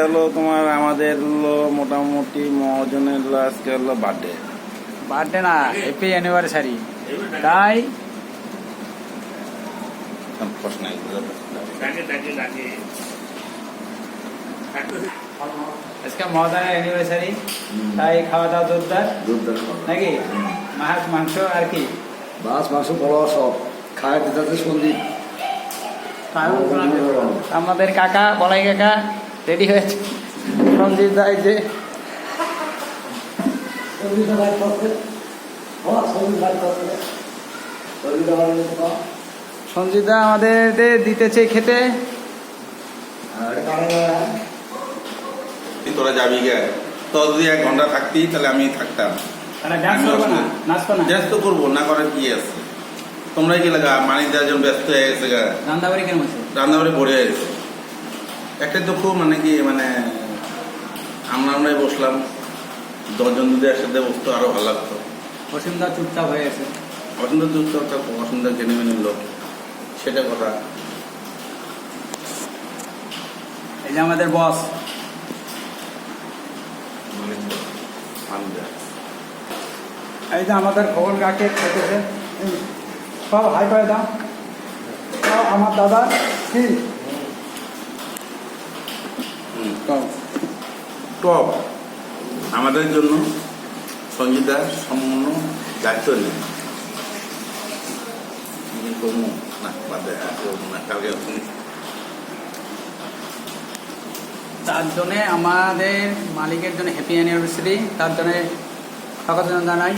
হলো তোমার আমাদের হলো মোটামুটি মহাজনের হলো আজকে হলো বার্থডে না হ্যাপি অ্যানিভার্সারি। তাই প্রশ্ন আজকে মহাজনের অ্যানিভার্সারি, তাই খাওয়া দাওয়া জোরদার নাকি? মাছ মাংস আর কি মাছ মাংস বড় সব খায় দিতে সন্দীপ। আমাদের কাকা বলাই কাকা রেডি হয়েছে। সঞ্জিত দা এই যে সঞ্জিত দা আমাদের দিতেছে খেতে। তোরা যাবি গে, তো যদি 1 ঘন্টা থাকতি তাহলে আমি থাকতাম। ব্যস্ত করবো না করার কি আছে? তোমরাই কি লাগা মানি দেওয়ার জন্য ব্যস্ত হয়ে গেছে গা। রান্নাবাড়ি কেমন আছে? রান্নাবাড়ি ভরে গেছে। একটা তো খুব মানে কি মানে আমরাই বসলাম, 10 জন যদি একসাথে বসতো আরো ভালো লাগতো। অসীমদা চুপচাপ হয়ে গেছে। অসুন্দর জেনে মেনে লোক, সেটা কথা। এই যে আমাদের বস এই যে আমাদের খবর কাকে খেতেছে সব হাই করে দাও। আমার দাদা কি টপ আমাদের জন্য সঞ্জিতা সম্পূর্ণ দায়িত্ব নেই। তার জন্য আমাদের মালিকের জন্য হ্যাপি অ্যানিভার্সারি, তার জন্য স্বাগত জানাই।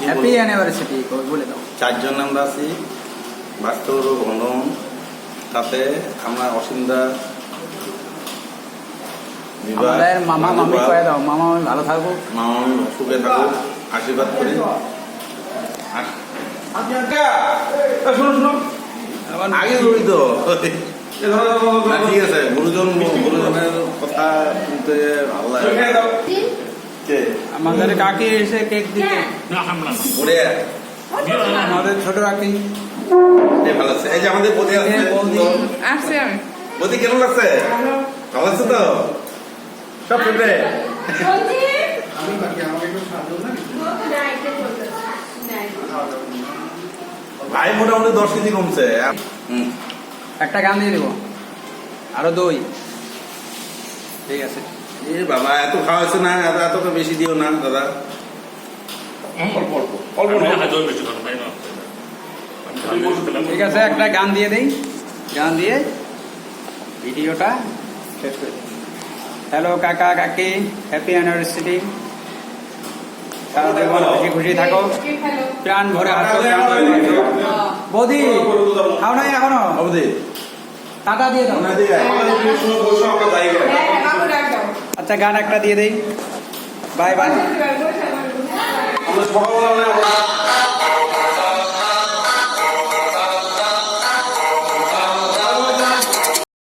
হ্যাপি অ্যানিভার্সারি বলে দাও। 4 জন আমরা আছি, বাস্তব ঘন, তাতে আমরা অসীমদা আমাদের মামা মামি করে দাও। মামা মামি ভালো থাকুক, মামা মামি সুখে থাকুক, আশীর্বাদ করি। আগে রই তো ঠিক আছে। গুরুজনের কথা শুনতে ভালো লাগে। আমাদের কাকি এসে কেক দিতে, আমাদের ছোট কাকি ভালো লাগছে। এই যে আমাদের বদি আসছে আমি বদি কেমন লাগছে? ভালো লাগছে তো সব ফেভারিট। ভাই মোটামুটি 10 কেজি কমছে। একটা গান দিয়ে দেবো, আরো দই। ঠিক আছে। এ বাবা এত খাওয়া হয়েছে না, এত বেশি দিও না দাদা। ঠিক আছে, একটা গান দিয়ে দেই, গান দিয়ে ভিডিওটা শেষ করে দিই। হ্যালো কাকা কাকি, হ্যাপি অ্যানিভার্সারি। সারা জীবন খুশি খুশি থাকো, প্রাণ ভরে হাসো। বৌদি খাও নাই এখনো? বৌদি টাকা দিয়ে দাও। আচ্ছা গান একটা দিয়ে দেই। Bye bye. আমরা সকালবেলা